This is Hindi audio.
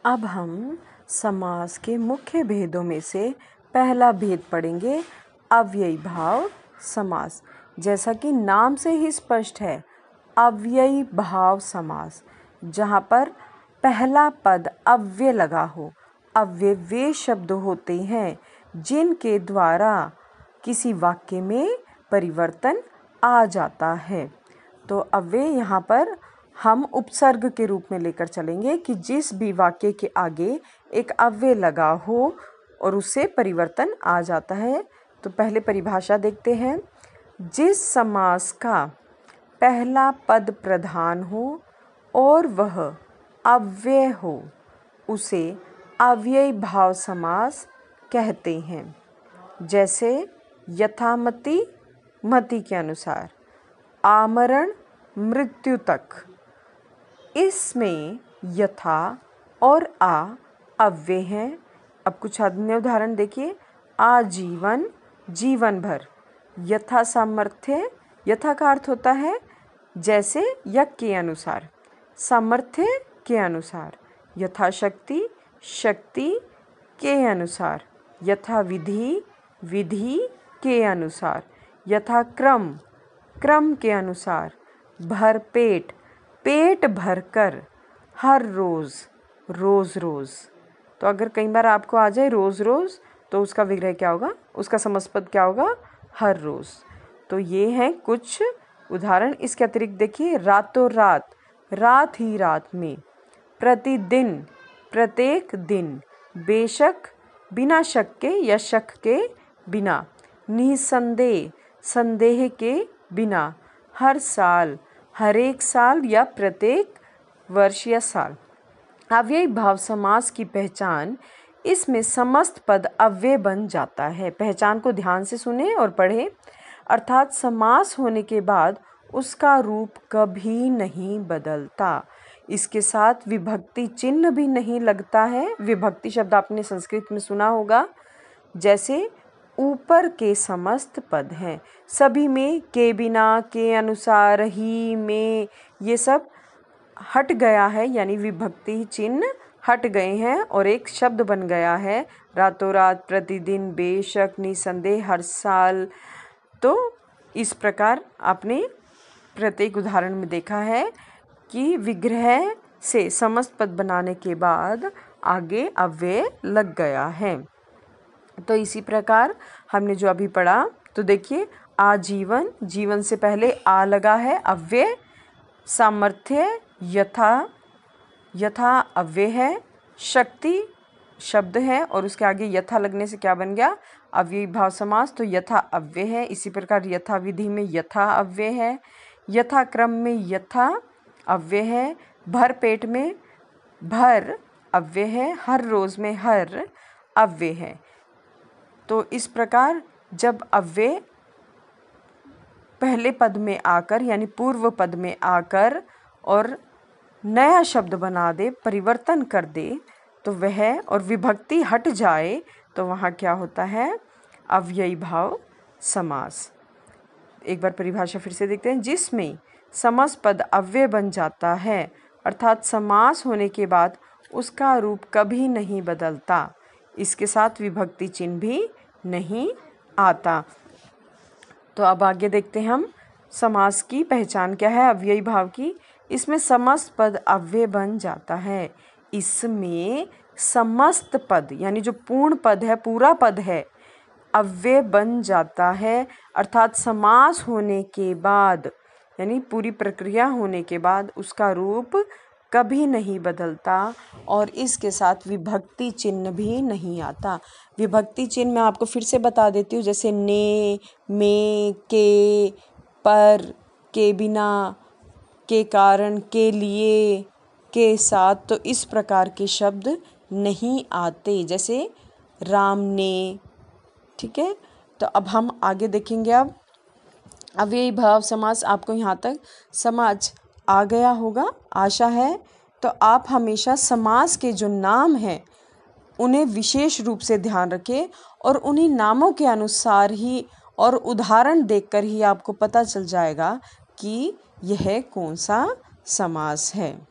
अब हम समास के मुख्य भेदों में से पहला भेद पढ़ेंगे, अव्ययी भाव समास। जैसा कि नाम से ही स्पष्ट है, अव्ययी भाव समास, जहाँ पर पहला पद अव्यय लगा हो। अव्यय वे शब्द होते हैं जिनके द्वारा किसी वाक्य में परिवर्तन आ जाता है। तो अव्यय यहाँ पर हम उपसर्ग के रूप में लेकर चलेंगे कि जिस भी वाक्य के आगे एक अव्यय लगा हो और उससे परिवर्तन आ जाता है। तो पहले परिभाषा देखते हैं। जिस समास का पहला पद प्रधान हो और वह अव्यय हो उसे अव्ययी भाव समास कहते हैं। जैसे यथामति, मति के अनुसार, आमरण, मृत्यु तक। इसमें यथा और आ अव्यय हैं। अब कुछ अन्य उदाहरण देखिए। आजीवन, जीवन भर। यथा सामर्थ्य, यथा का अर्थ होता है जैसे या के अनुसार, सामर्थ्य के अनुसार। यथाशक्ति, शक्ति के अनुसार। यथा विधि, विधि के अनुसार। यथाक्रम, क्रम के अनुसार। भर पेट, पेट भरकर। हर रोज़, रोज़ रोज़। तो अगर कई बार आपको आ जाए रोज़ रोज़ तो उसका विग्रह क्या होगा, उसका समासपद क्या होगा, हर रोज़। तो ये हैं कुछ उदाहरण। इसके अतिरिक्त देखिए, रातों रात, रात ही रात में। प्रतिदिन, प्रत्येक दिन। बेशक, बिना शक के या शक के बिना। निसंदेह, संदेह के बिना। हर साल, हर एक साल या प्रत्येक वर्ष या साल। अव्ययी भाव समास की पहचान, इसमें समस्त पद अव्यय बन जाता है। पहचान को ध्यान से सुने और पढ़ें। अर्थात समास होने के बाद उसका रूप कभी नहीं बदलता। इसके साथ विभक्ति चिन्ह भी नहीं लगता है। विभक्ति शब्द आपने संस्कृत में सुना होगा। जैसे ऊपर के समस्त पद हैं, सभी में के बिना, के अनुसार, ही, में, ये सब हट गया है, यानी विभक्ति चिन्ह हट गए हैं और एक शब्द बन गया है। रातों रात, प्रतिदिन, बेशक, निसंदेह, हर साल। तो इस प्रकार आपने प्रत्येक उदाहरण में देखा है कि विग्रह से समस्त पद बनाने के बाद आगे अव्यय लग गया है। तो इसी प्रकार हमने जो अभी पढ़ा, तो देखिए, आजीवन, जीवन से पहले आ लगा है, अव्यय। सामर्थ्य, यथा, यथा अव्यय है। शक्ति शब्द है और उसके आगे यथा लगने से क्या बन गया, अव्ययी भाव समास। तो यथा अव्यय है। इसी प्रकार यथा विधि में यथा अव्यय है। यथा क्रम में यथा अव्यय है। भर पेट में भर अव्यय है। हर रोज़ में हर अव्यय है। तो इस प्रकार जब अव्यय पहले पद में आकर, यानी पूर्व पद में आकर और नया शब्द बना दे, परिवर्तन कर दे, तो वह और विभक्ति हट जाए तो वहाँ क्या होता है, अव्ययी भाव समास। एक बार परिभाषा फिर से देखते हैं। जिसमें समस्त पद अव्यय बन जाता है, अर्थात समास होने के बाद उसका रूप कभी नहीं बदलता। इसके साथ विभक्ति चिन्ह भी नहीं आता। तो अब आगे देखते हैं हम, समास की पहचान क्या है अव्ययी भाव की। इसमें समस्त पद अव्यय बन जाता है। इसमें समस्त पद, यानी जो पूर्ण पद है, पूरा पद है, अव्यय बन जाता है। अर्थात समास होने के बाद, यानी पूरी प्रक्रिया होने के बाद उसका रूप कभी नहीं बदलता और इसके साथ विभक्ति चिन्ह भी नहीं आता। विभक्ति चिन्ह मैं आपको फिर से बता देती हूँ। जैसे ने, में, के, पर, के बिना, के कारण, के लिए, के साथ। तो इस प्रकार के शब्द नहीं आते। जैसे राम ने। ठीक है। तो अब हम आगे देखेंगे। अब अव्ययी भाव समास आपको यहाँ तक समझ आ गया होगा, आशा है। तो आप हमेशा समास के जो नाम हैं उन्हें विशेष रूप से ध्यान रखें और उन्हीं नामों के अनुसार ही और उदाहरण देखकर ही आपको पता चल जाएगा कि यह कौन सा समास है।